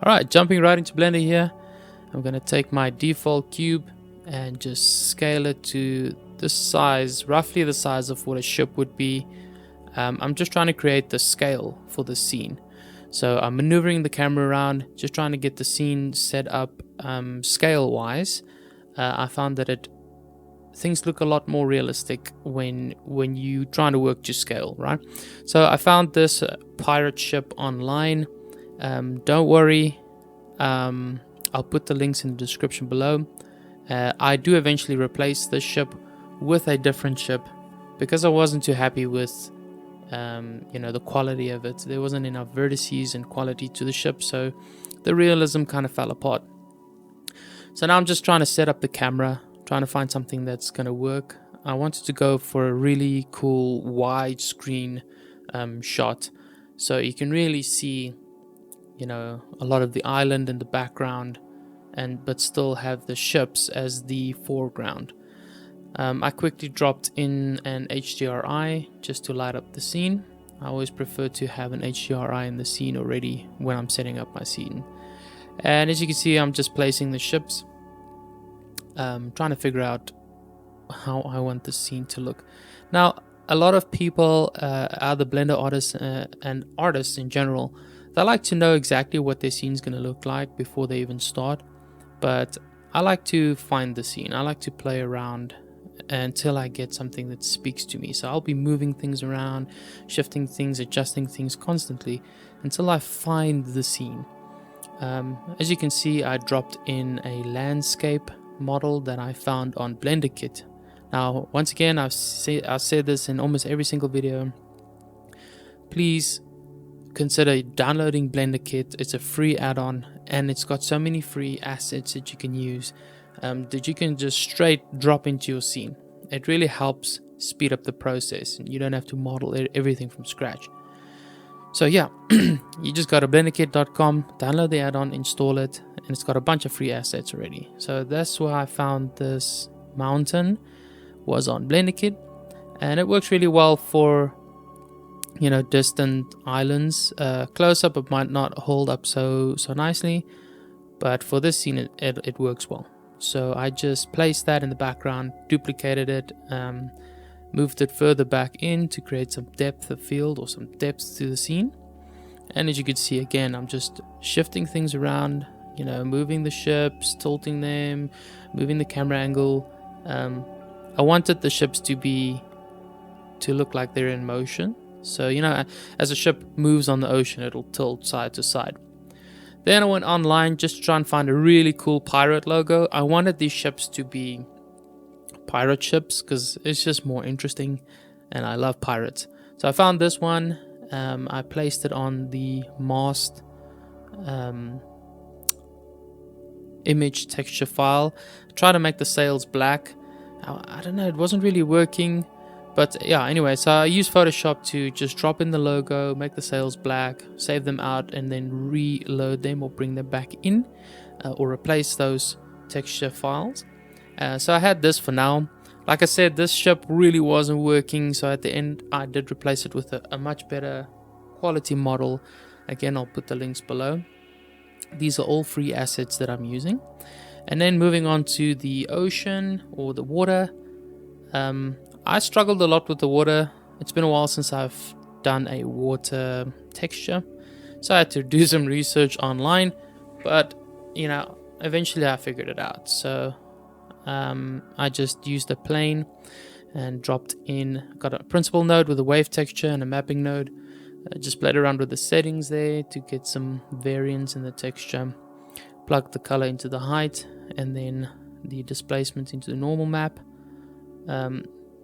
Alright, jumping right into Blender here. I'm going to take my default cube and just scale it to the size, roughly the size of what a ship would be. I'm just trying to create the scale for the scene. So I'm maneuvering the camera around, just trying to get the scene set up scale wise. I found that things look a lot more realistic when you trying to work to scale, right? So I found this pirate ship online. Don't worry, I'll put the links in the description below. I do eventually replace this ship with a different ship because I wasn't too happy with the quality of it. There wasn't enough vertices and quality to the ship, so the realism kind of fell apart. So now I'm just trying to set up the camera, trying to find something that's going to work. I wanted to go for a really cool widescreen shot, so you can really see a lot of the island in the background, but still have the ships as the foreground. I quickly dropped in an HDRI just to light up the scene. I always prefer to have an HDRI in the scene already when I'm setting up my scene. And as you can see, I'm just placing the ships, trying to figure out how I want the scene to look. Now, a lot of people, other Blender artists and artists in general, they like to know exactly what their scene's going to look like before they even start. But I like to find the scene. I like to play around until I get something that speaks to me. So I'll be moving things around, shifting things, adjusting things constantly until I find the scene. As you can see, I dropped in a landscape model that I found on Blenderkit. Now, once again, I've said this in almost every single video. Please consider downloading Blenderkit. It's a free add-on and it's got so many free assets that you can use that you can just straight drop into your scene. It really helps speed up the process and you don't have to model everything from scratch. So yeah, you just go to blenderkit.com, download the add-on, install it, and it's got a bunch of free assets already. So that's where I found this mountain, was on Blenderkit, and it works really well for distant islands. Close-up it might not hold up so nicely, but for this scene it works well. So I just placed that in the background, duplicated it, moved it further back in to create some depth of field or some depth to the scene. And as you can see, again, I'm just shifting things around, moving the ships, tilting them, moving the camera angle. I wanted the ships to look like they're in motion. So, as a ship moves on the ocean, it'll tilt side to side. Then I went online just to try and find a really cool pirate logo. I wanted these ships to be pirate ships because it's just more interesting and I love pirates. So I found this one. I placed it on the mast image texture file. Try to make the sails black. I don't know, it wasn't really working. But yeah, anyway, so I used Photoshop to just drop in the logo, make the sails black, save them out, and then reload them or bring them back in or replace those texture files. So I had this for now. Like I said, this ship really wasn't working, so at the end I did replace it with a much better quality model. Again, I'll put the links below. These are all free assets that I'm using. And then moving on to the ocean or the water. I struggled a lot with the water. It's been a while since I've done a water texture, so I had to do some research online, but eventually I figured it out. So I just used a plane and dropped in, got a principal node with a wave texture and a mapping node. Just played around with the settings there to get some variance in the texture, plugged the color into the height and then the displacement into the normal map.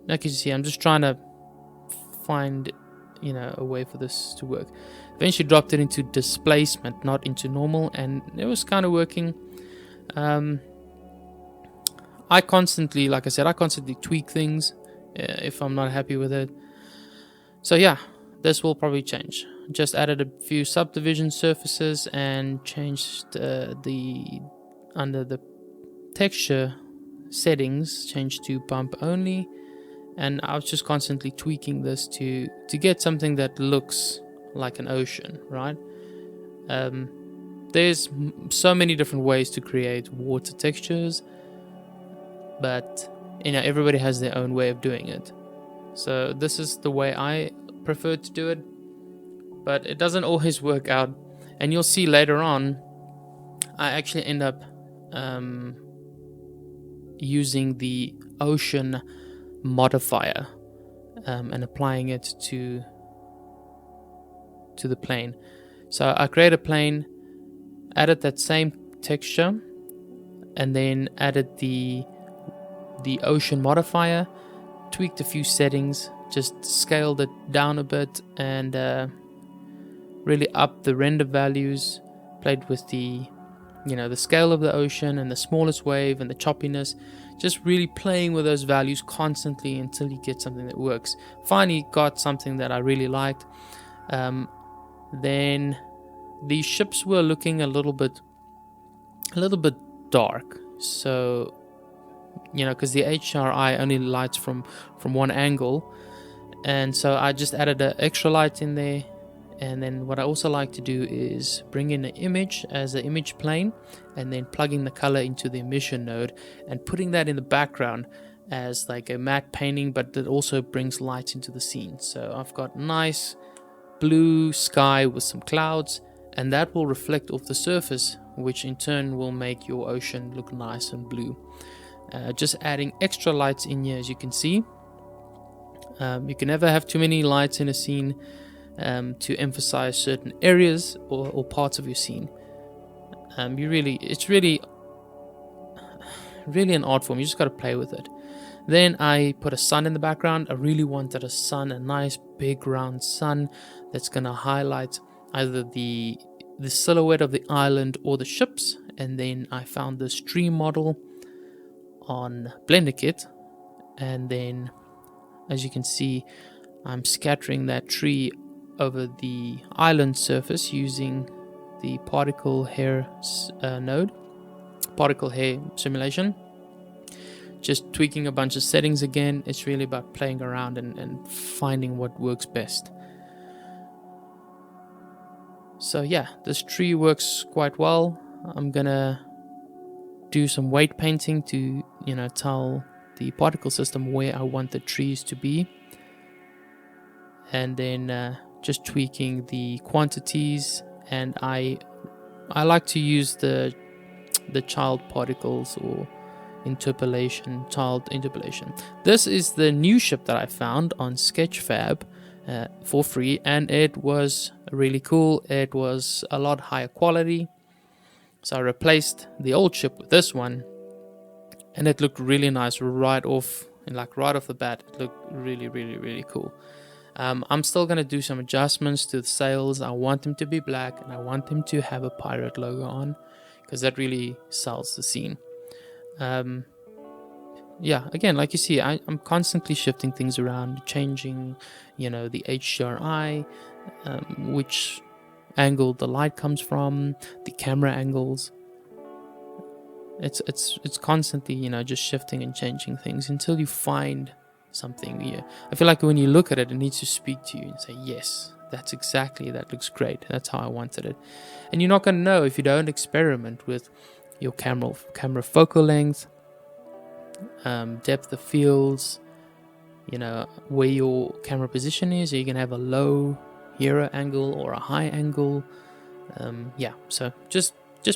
Like you see, I'm just trying to find a way for this to work. Eventually dropped it into displacement, not into normal, and it was kind of working. I constantly tweak things if I'm not happy with it. So yeah, this will probably change. Just added a few subdivision surfaces and changed the under the texture settings, changed to bump only. And I was just constantly tweaking this to get something that looks like an ocean, right? there's so many different ways to create water textures, but everybody has their own way of doing it. So this is the way I prefer to do it, but it doesn't always work out. And you'll see later on, I actually end up using the ocean modifier and applying it to the plane. So I create a plane, added that same texture, and then added the ocean modifier, tweaked a few settings, just scaled it down a bit, and really upped the render values, played with the scale of the ocean and the smallest wave and the choppiness, just really playing with those values constantly until you get something that works. Finally got something that I really liked. Then the ships were looking a little bit dark, so because the HRI only lights from one angle, and so I just added an extra light in there. And then what I also like to do is bring in an image as an image plane, and then plugging the color into the emission node and putting that in the background as like a matte painting, but it also brings light into the scene. So I've got nice blue sky with some clouds, and that will reflect off the surface, which in turn will make your ocean look nice and blue. Just adding extra lights in here, as you can see. You can never have too many lights in a scene to emphasize certain areas or parts of your scene. It's really an art form. You just got to play with it. Then I put a sun in the background. I really wanted a nice big round sun that's going to highlight either the silhouette of the island or the ships. And then I found this tree model on Blenderkit, and then as you can see, I'm scattering that tree over the island surface using the particle hair node, particle hair simulation. Just tweaking a bunch of settings again. It's really about playing around and finding what works best. So yeah, this tree works quite well. I'm gonna do some weight painting to tell the particle system where I want the trees to be, and then just tweaking the quantities. And I like to use the child particles or child interpolation. This is the new ship that I found on Sketchfab for free, and it was really cool. It was a lot higher quality, so I replaced the old ship with this one, and it looked really nice right off the bat. It looked really, really, really cool. I'm still going to do some adjustments to the sails. I want them to be black, and I want them to have a pirate logo on, because that really sells the scene. Yeah, again, like you see, I'm constantly shifting things around, changing, the HDRI, which angle the light comes from, the camera angles. It's constantly, just shifting and changing things until you find something. Yeah, I feel like when you look at it, it needs to speak to you and say, yes, that looks great. That's how I wanted it. And you're not going to know if you don't experiment with your camera focal length, depth of fields, where your camera position is. Are you going to have a low hero angle or a high angle? Yeah, so just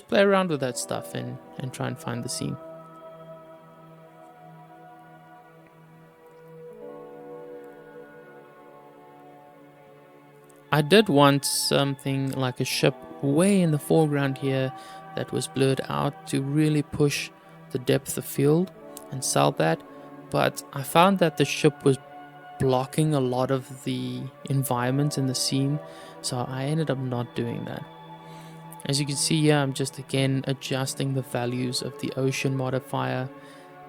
play around with that stuff and try and find the scene. I did want something like a ship way in the foreground here that was blurred out to really push the depth of field and sell that, but I found that the ship was blocking a lot of the environment in the scene, so I ended up not doing that. As you can see here, I'm just again adjusting the values of the ocean modifier,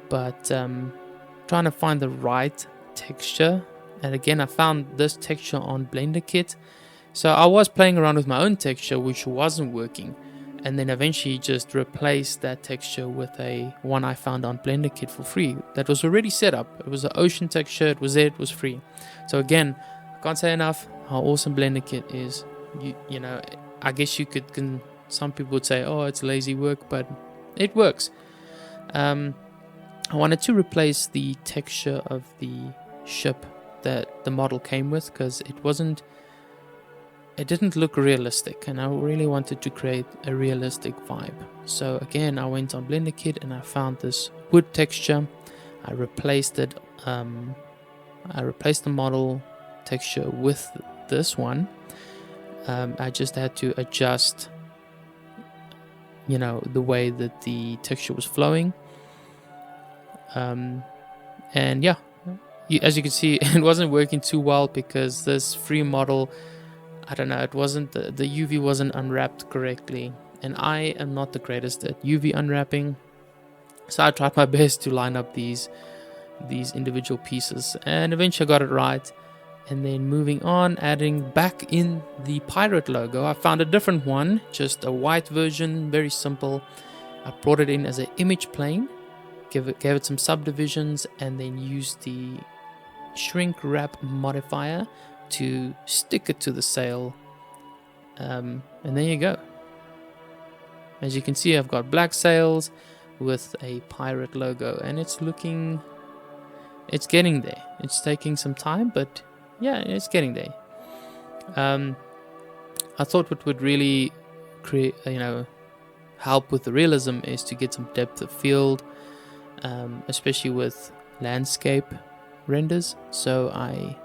but trying to find the right texture. And again, I found this texture on Blenderkit, so I was playing around with my own texture, which wasn't working, and then eventually just replaced that texture with a one I found on Blenderkit for free that was already set up. It was an ocean texture, it was free. So again, I can't say enough how awesome Blenderkit is. I guess you could Some people would say, oh, it's lazy work, but it works. I wanted to replace the texture of the ship that the model came with, because it didn't look realistic, and I really wanted to create a realistic vibe. So again, I went on Blenderkit and I found this wood texture. I replaced it. I replaced the model texture with this one. I just had to adjust, the way that the texture was flowing. And yeah, as you can see, it wasn't working too well because this free model, I don't know, it wasn't the UV wasn't unwrapped correctly, and I am not the greatest at UV unwrapping, so I tried my best to line up these individual pieces, and eventually I got it right. And then moving on, adding back in the pirate logo, I found a different one, just a white version, very simple. I brought it in as an image plane, gave it some subdivisions, and then used the shrink wrap modifier to stick it to the sail, and there you go. As you can see, I've got black sails with a pirate logo, and it's getting there. It's taking some time, but yeah, it's getting there. I thought what would really create, help with the realism is to get some depth of field, especially with landscape renders. So I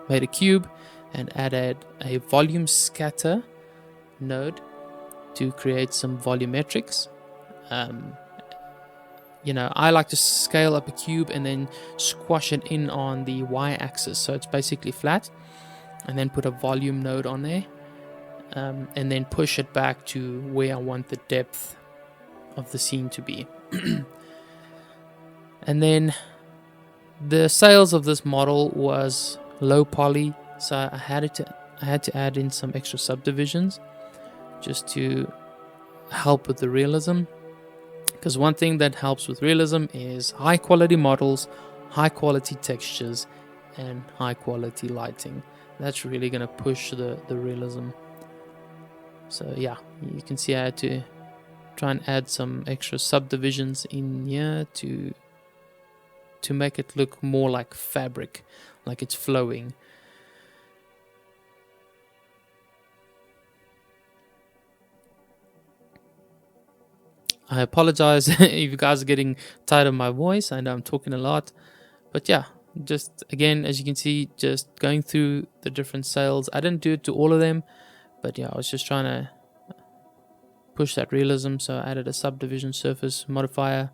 made a cube and added a volume scatter node to create some volumetrics. I like to scale up a cube and then squash it in on the y-axis, so it's basically flat, and then put a volume node on there, and then push it back to where I want the depth of the scene to be. And then the sails of this model was low poly, so I had to add in some extra subdivisions just to help with the realism. Because one thing that helps with realism is high quality models, high quality textures, and high quality lighting. That's really going to push the realism. So yeah, you can see I had to try and add some extra subdivisions in here to make it look more like fabric, like it's flowing. I apologize if you guys are getting tired of my voice. I know I'm talking a lot, but yeah, just again, as you can see, just going through the different sails. I didn't do it to all of them, but yeah, I was just trying to push that realism, so I added a subdivision surface modifier.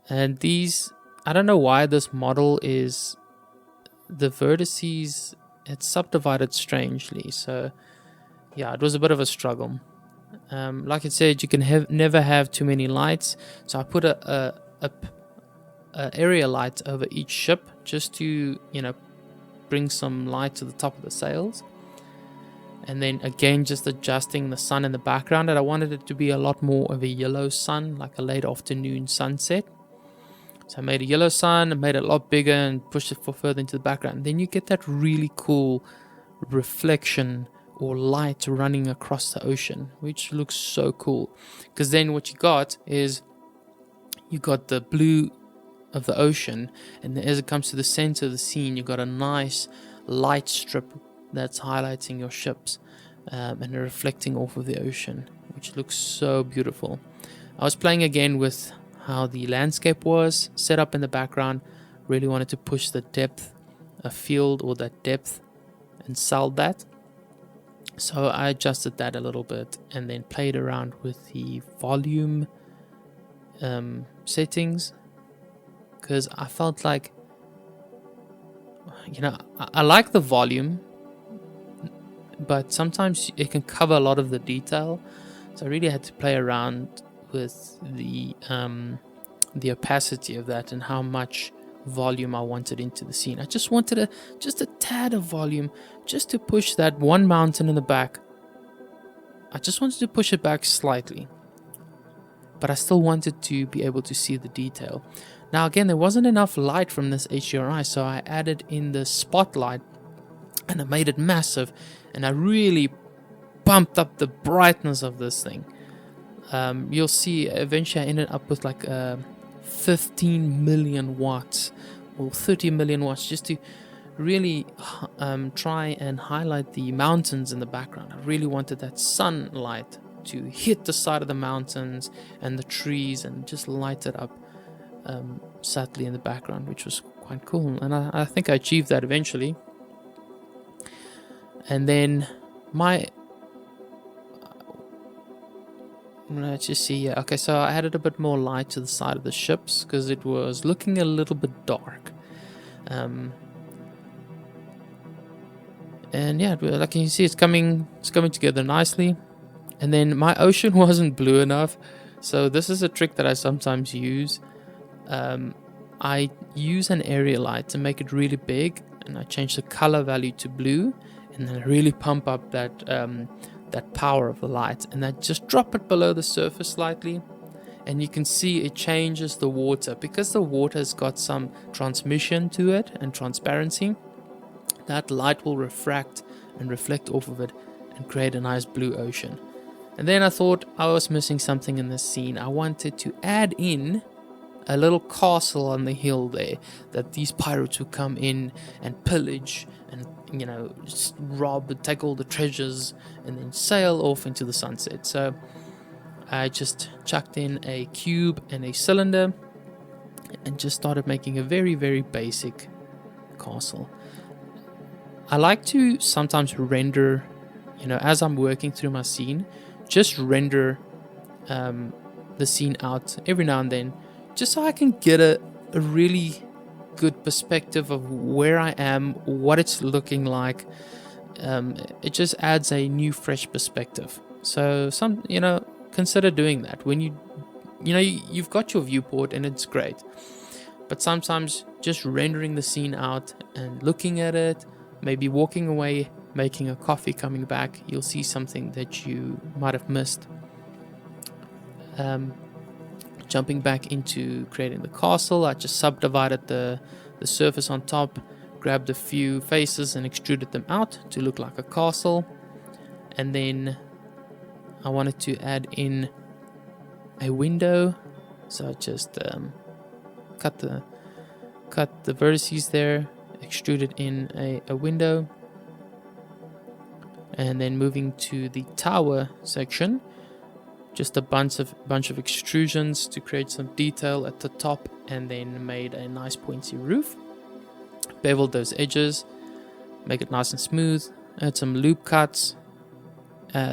And these, I don't know why this model is, the vertices, it's subdivided strangely, so yeah, it was a bit of a struggle. Like I said, you can never have too many lights, so I put a area light over each ship just to bring some light to the top of the sails. And then again, just adjusting the sun in the background, and I wanted it to be a lot more of a yellow sun, like a late afternoon sunset. So I made a yellow sun and made it a lot bigger and pushed it further into the background. And then you get that really cool reflection or light running across the ocean, which looks so cool. Because then what you got is you got the blue of the ocean, and as it comes to the center of the scene, you got a nice light strip that's highlighting your ships and reflecting off of the ocean, which looks so beautiful. I was playing again with how the landscape was set up in the background. Really wanted to push the depth of field, or that depth, and sell that. So I adjusted that a little bit and then played around with the volume settings, because I felt like, I like the volume, but sometimes it can cover a lot of the detail. So I really had to play around with the opacity of that and how much volume I wanted into the scene. I just wanted just a tad of volume, just to push that one mountain in the back. I just wanted to push it back slightly, but I still wanted to be able to see the detail. Now again, there wasn't enough light from this HDRI, so I added in the spotlight and I made it massive, and I really bumped up the brightness of this thing. you'll see eventually I ended up with like 15 million watts or 30 million watts, just to really try and highlight the mountains in the background. I really wanted that sunlight to hit the side of the mountains and the trees and just light it up subtly in the background, which was quite cool. And I think I achieved that eventually. And then let's just see here. Okay, so I added a bit more light to the side of the ships because it was looking a little bit dark. And yeah, like you can see, it's coming together nicely. And then my ocean wasn't blue enough, so this is a trick that I sometimes use. I use an area light to make it really big, and I change the color value to blue, and then I really pump up that power of the light, and I just drop it below the surface slightly, and you can see it changes the water. Because the water has got some transmission to it and transparency, that light will refract and reflect off of it and create a nice blue ocean. And then I thought I was missing something in this scene. I wanted to add in a little castle on the hill there that these pirates would come in and pillage and, you know, just rob and take all the treasures and then sail off into the sunset. So I just chucked in a cube and a cylinder and just started making a very, very basic castle. I like to sometimes render, you know, as I'm working through my scene, just render the scene out every now and then, just so I can get a really good perspective of where I am, what it's looking like. It just adds a new, fresh perspective. So consider doing that when you've got your viewport and it's great, but sometimes just rendering the scene out and looking at it, maybe walking away, making a coffee, coming back, you'll see something that you might have missed. Jumping back into creating the castle, I just subdivided the surface on top, grabbed a few faces and extruded them out to look like a castle. And then I wanted to add in a window, so I just cut the vertices there, extruded in a window. And then moving to the tower section, just a bunch of extrusions to create some detail at the top, and then made a nice pointy roof. Beveled those edges, make it nice and smooth. Add some loop cuts,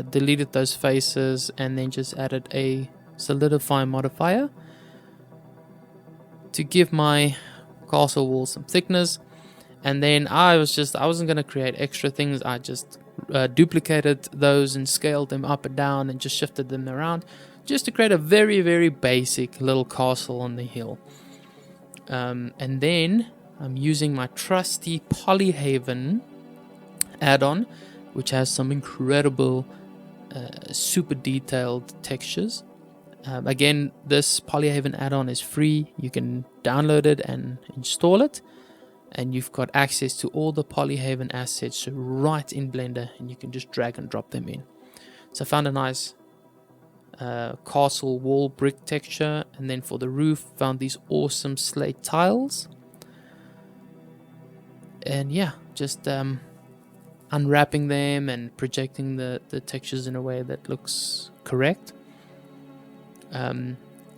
deleted those faces, and then just added a solidify modifier to give my castle wall some thickness. And then I wasn't going to create extra things. I just duplicated those and scaled them up and down and just shifted them around just to create a very, very basic little castle on the hill. And then I'm using my trusty Polyhaven add-on, which has some incredible super detailed textures. Again, this Polyhaven add-on is free. You can download it and install it, and you've got access to all the Polyhaven assets right in Blender, and you can just drag and drop them in. So I found a nice castle wall brick texture, and then for the roof found these awesome slate tiles. And yeah, just unwrapping them and projecting the textures in a way that looks correct.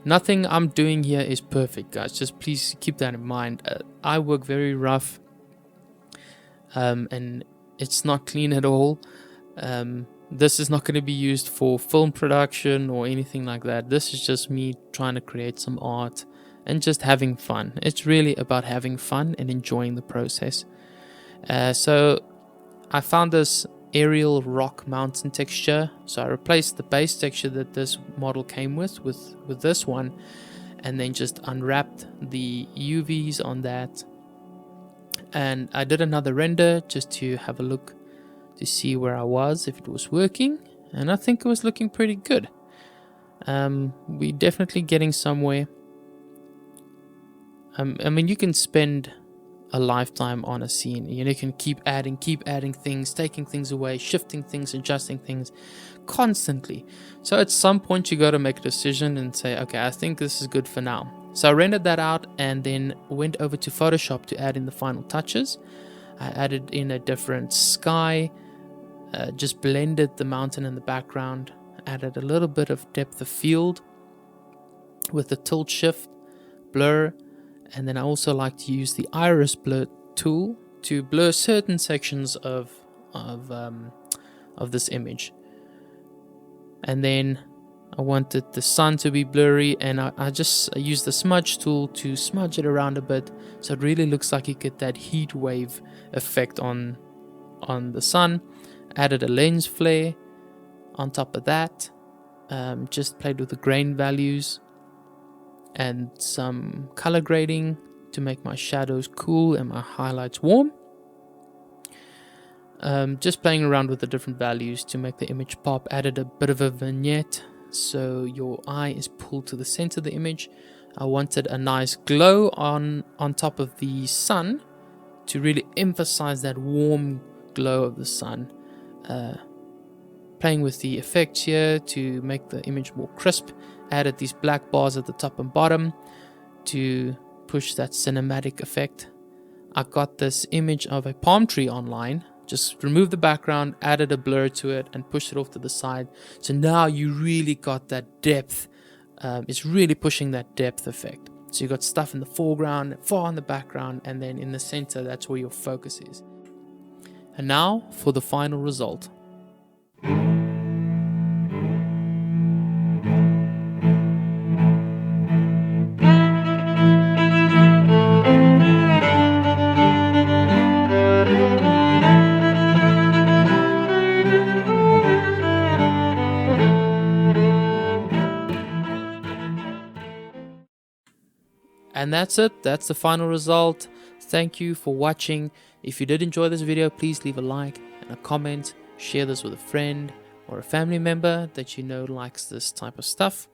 Nothing I'm doing here is perfect, guys. Just please keep that in mind. I work very rough, and it's not clean at all. This is not going to be used for film production or anything like that. This is just me trying to create some art and just having fun. It's really about having fun and enjoying the process. So I found this aerial rock mountain texture, so I replaced the base texture that this model came with this one, and then just unwrapped the UVs on that. And I did another render just to have a look to see where I was, if it was working, and I think it was looking pretty good. We're definitely getting somewhere. I mean, you can spend a lifetime on a scene. You can keep adding things, taking things away, shifting things, adjusting things constantly. So at some point you got to make a decision and say, okay, I think this is good for now. So I rendered that out and then went over to Photoshop to add in the final touches. I added in a different sky, just blended the mountain in the background, added a little bit of depth of field with the tilt shift, blur, and then I also like to use the iris blur tool to blur certain sections of this image. And then I wanted the sun to be blurry, and I used the smudge tool to smudge it around a bit, so it really looks like you get that heat wave effect on the sun. Added a lens flare on top of that. Just played with the grain values and some color grading to make my shadows cool and my highlights warm. Just playing around with the different values to make the image pop. Added a bit of a vignette so your eye is pulled to the center of the image. I wanted a nice glow on top of the sun to really emphasize that warm glow of the sun. Playing with the effects here to make the image more crisp. Added these black bars at the top and bottom to push that cinematic effect. I got this image of a palm tree online. Just removed the background, added a blur to it, and pushed it off to the side. So now you really got that depth. It's really pushing that depth effect. So you got stuff in the foreground, far in the background, and then in the center, that's where your focus is. And now for the final result. And that's it. That's the final result. Thank you for watching. If you did enjoy this video, please leave a like and a comment. Share this with a friend or a family member that you know likes this type of stuff.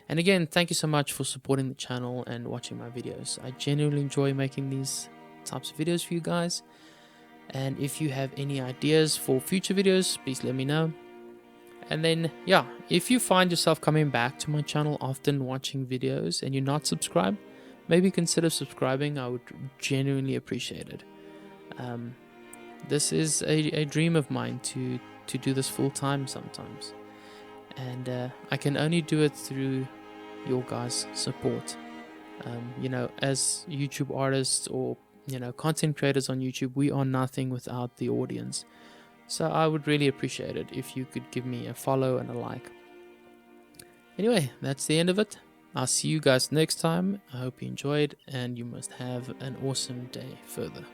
And again, thank you so much for supporting the channel and watching my videos. I genuinely enjoy making these types of videos for you guys. And if you have any ideas for future videos, please let me know. And then, yeah, if you find yourself coming back to my channel often watching videos and you're not subscribed, maybe consider subscribing. I would genuinely appreciate it. This is a dream of mine to do this full time sometimes, and I can only do it through your guys' support. As YouTube artists or content creators on YouTube, we are nothing without the audience. So I would really appreciate it if you could give me a follow and a like. Anyway, that's the end of it. I'll see you guys next time. I hope you enjoyed, and you must have an awesome day further.